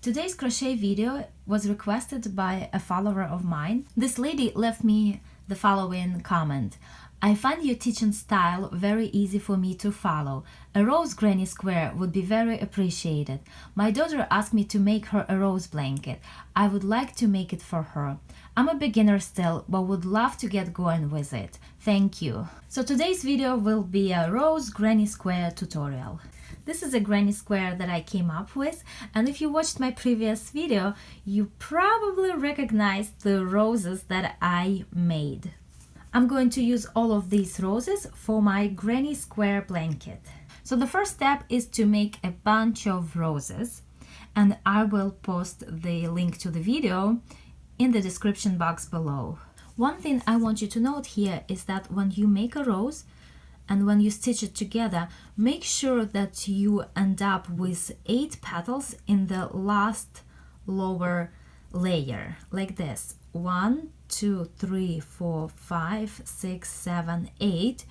Today's crochet video was requested by a follower of mine. This lady left me the following comment. I find your teaching style very easy for me to follow. A rose granny square would be very appreciated. My daughter asked me to make her a rose blanket. I would like to make it for her. I'm a beginner still, but would love to get going with it. Thank you. So today's video will be a rose granny square tutorial. This is a granny square that I came up with, and if you watched my previous video, you probably recognized the roses that I made. I'm going to use all of these roses for my granny square blanket. So the first step is to make a bunch of roses, and I will post the link to the video in the description box below. One thing I want you to note here is that when you make a rose and when you stitch it together, make sure that you end up with 8 petals in the last lower layer, like this. 1, 2, 3, 4, 5, 6, 7, 8.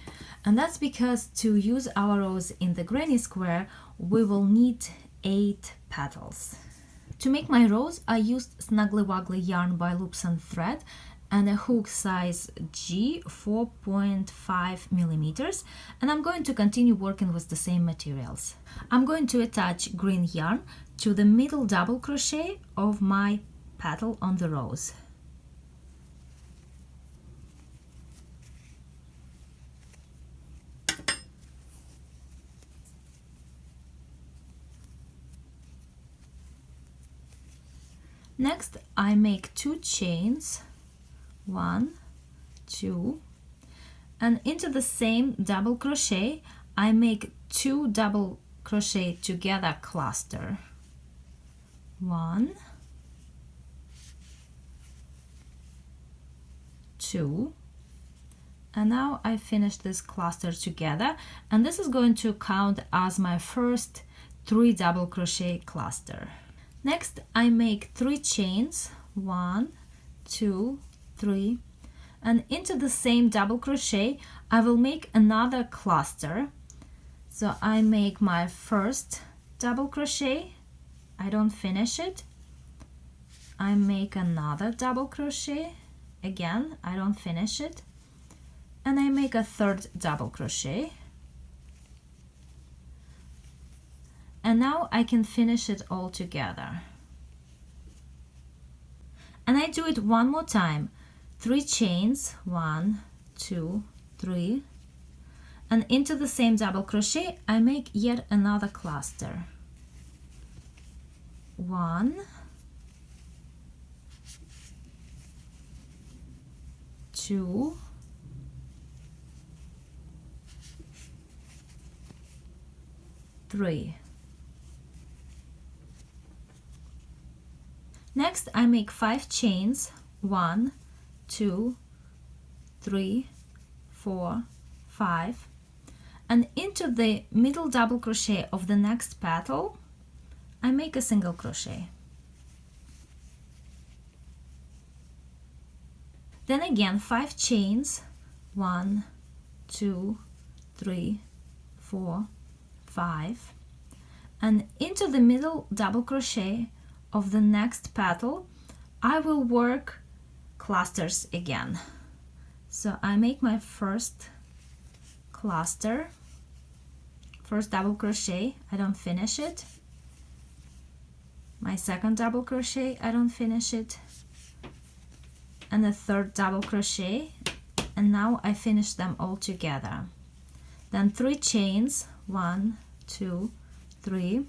And that's because to use our rose in the granny square, we will need 8 petals. To make my rose, I used Snuggly Wuggly yarn by Loops and Thread and a hook size G 4.5 millimeters, and I'm going to continue working with the same materials. I'm going to attach green yarn to the middle double crochet of my petal on the rose. Next, I make 2 chains, 1, 2, and into the same double crochet I make 2 double crochet together cluster. 1, 2, and now I finish this cluster together, and this is going to count as my first 3 double crochet cluster. Next, I make 3 chains, 1, 2, 3, and into the same double crochet I will make another cluster. So I make my first double crochet, I don't finish it, I make another double crochet, again I don't finish it, and I make a third double crochet. And now I can finish it all together. And I do it one more time. 3 chains, 1, 2, 3, and into the same double crochet I make yet another cluster. 1, 2, 3. Next, I make 5 chains, 1, 2, 3, 4, 5, and into the middle double crochet of the next petal, I make a single crochet. Then again 5 chains, 1, 2, 3, 4, 5, and into the middle double crochet of the next petal I will work clusters again. So I make my first cluster, first double crochet, I don't finish it, my second double crochet, I don't finish it, and the third double crochet, and now I finish them all together. Then 3 chains, 1, 2, 3,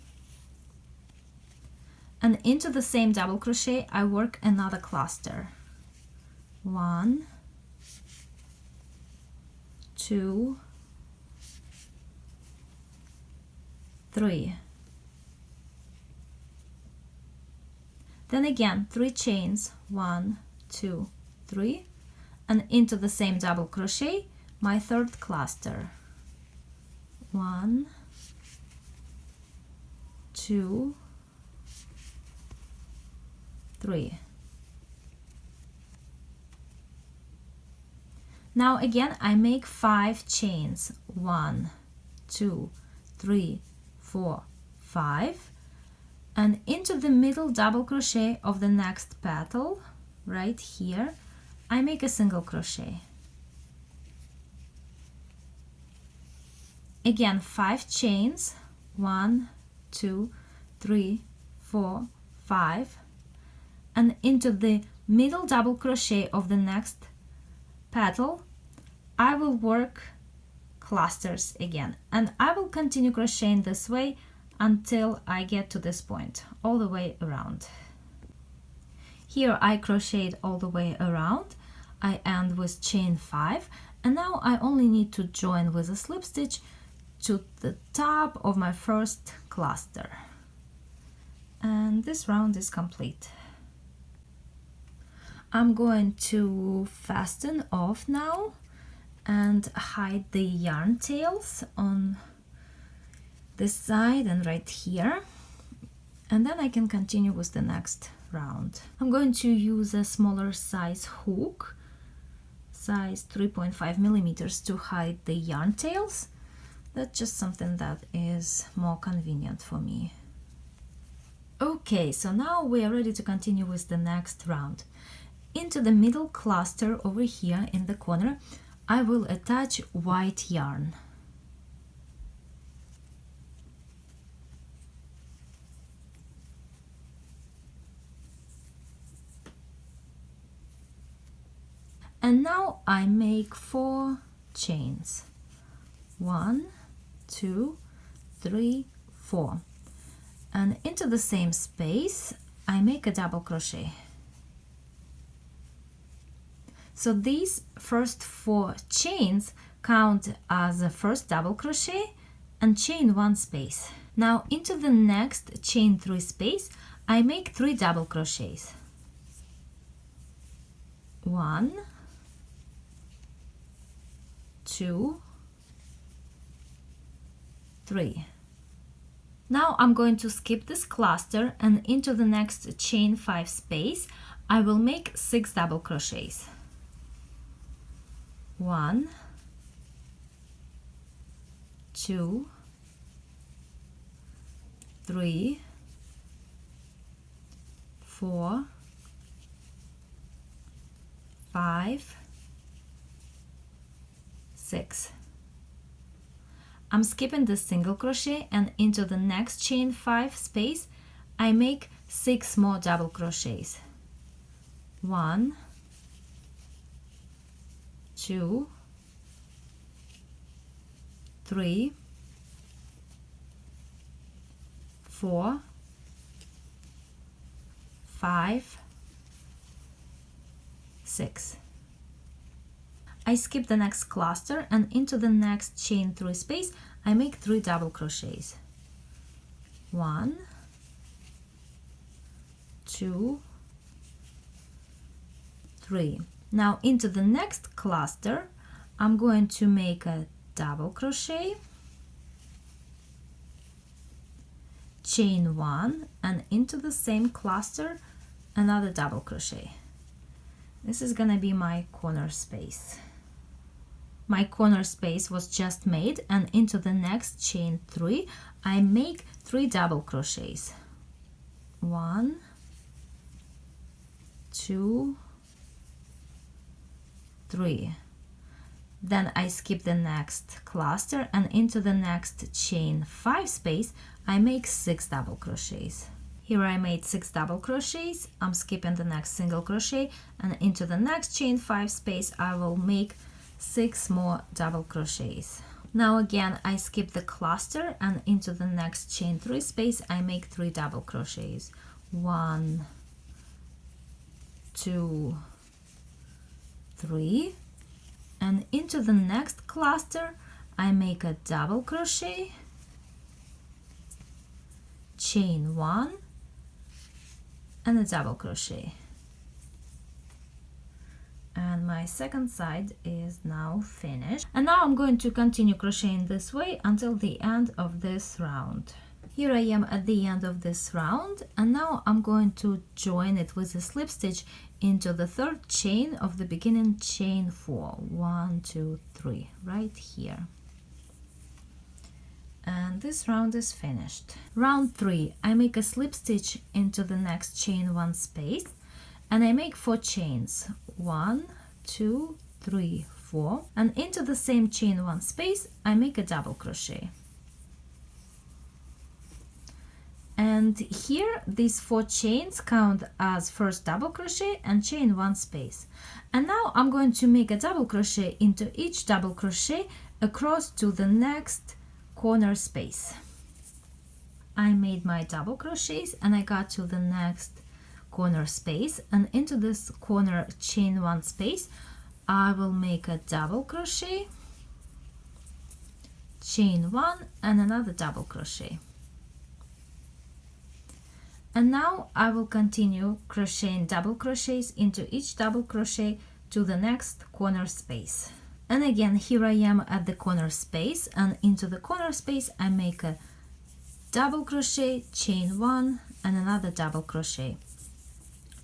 and into the same double crochet I work another cluster. 1, 2, 3. Then again 3 chains, 1, 2, 3, and into the same double crochet my third cluster. 1, 2, 3. Now again I make 5 chains, 1, 2, 3, 4, 5, and into the middle double crochet of the next petal right here I make a single crochet. Again 5 chains, 1 2 3 4 5, and into the middle double crochet of the next petal I will work clusters again, and I will continue crocheting this way until I get to this point, all the way around. Here I crocheted all the way around. I end with chain 5, and now I only need to join with a slip stitch to the top of my first cluster, and this round is complete. I'm going to fasten off now and hide the yarn tails on this side and right here, and then I can continue with the next round. I'm going to use a smaller size hook, size 3.5 millimeters, to hide the yarn tails. That's just something that is more convenient for me. Okay, so now we are ready to continue with the next round. Into the middle cluster over here in the corner I will attach white yarn. And now I make 4 chains. 1 2 3 4, and into the same space I make a double crochet. So these first 4 chains count as a first double crochet and chain 1 space. Now into the next chain 3 space I make 3 double crochets. 1 2 3. Now I'm going to skip this cluster, and into the next chain 5 space I will make 6 double crochets. 1 2 3 4 5 6. I'm skipping the single crochet, and into the next chain 5 space I make 6 more double crochets. 1 2 3 4 5 6. I skip the next cluster, and into the next chain 3 space I make 3 double crochets. 1 2 3. Now into the next cluster I'm going to make a double crochet, chain 1, and into the same cluster another double crochet. This is gonna be my corner space. My corner space was just made, and into the next chain 3 I make 3 double crochets. 1 2 3. Then I skip the next cluster, and into the next chain 5 space I make 6 double crochets. Here I made 6 double crochets. I'm skipping the next single crochet, and into the next chain 5 space I will make 6 more double crochets. Now again I skip the cluster, and into the next chain 3 space I make 3 double crochets. 1 2 3, and into the next cluster I make a double crochet, chain 1, and a double crochet. And my second side is now finished, and now I'm going to continue crocheting this way until the end of this round. Here I am at the end of this round, and now I'm going to join it with a slip stitch into the third chain of the beginning chain 4. 1 2 3 right here, and this round is finished. Round 3, I make a slip stitch into the next chain 1 space, and I make 4 chains. 1, 2, 3, 4, and into the same chain 1 space I make a double crochet. And here these 4 chains count as first double crochet and chain 1 space. And now I'm going to make a double crochet into each double crochet across to the next corner space. I made my double crochets and I got to the next corner space, and into this corner chain 1 space I will make a double crochet, chain 1 and another double crochet. And now I will continue crocheting double crochets into each double crochet to the next corner space. And again, here I am at the corner space, and into the corner space I make a double crochet, chain 1 and another double crochet.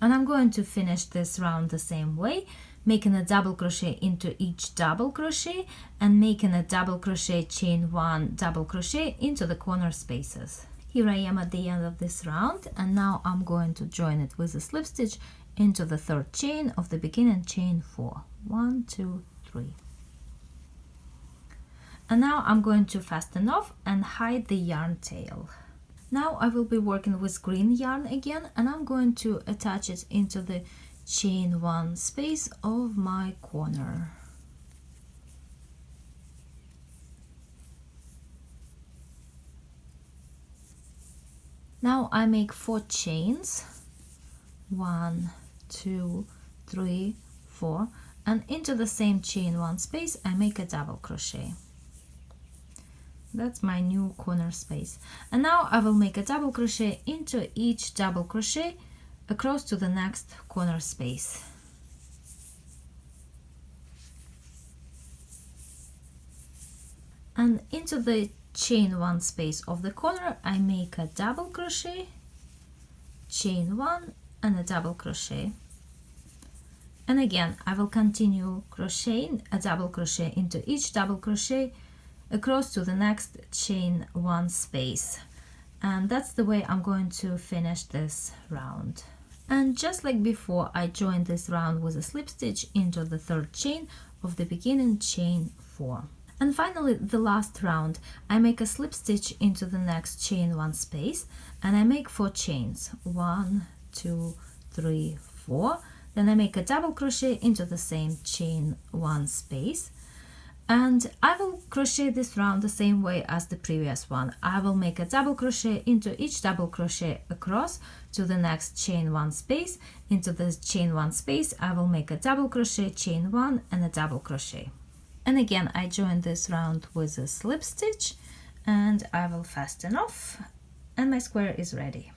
And I'm going to finish this round the same way, making a double crochet into each double crochet and making a double crochet, chain 1, double crochet into the corner spaces. Here I am at the end of this round, and now I'm going to join it with a slip stitch into the 3rd chain of the beginning chain 4. 1, 2, 3. And now I'm going to fasten off and hide the yarn tail. Now I will be working with green yarn again, and I'm going to attach it into the chain 1 space of my corner. Now I make 4 chains, 1, 2, 3, 4, and into the same chain 1 space I make a double crochet. That's my new corner space. And now I will make a double crochet into each double crochet across to the next corner space. And into the chain 1 space of the corner I make a double crochet, chain 1 and a double crochet. And again I will continue crocheting a double crochet into each double crochet across to the next chain 1 space. And that's the way I'm going to finish this round. And just like before, I joined this round with a slip stitch into the 3rd chain of the beginning chain 4. And finally, the last round, I make a slip stitch into the next chain 1 space, and I make 4 chains. 1, 2, 3, 4. Then I make a double crochet into the same chain 1 space. And I will crochet this round the same way as the previous one. I will make a double crochet into each double crochet across to the next chain 1 space. Into the chain 1 space, I will make a double crochet, chain 1 and a double crochet. And again, I join this round with a slip stitch, and I will fasten off, and my square is ready.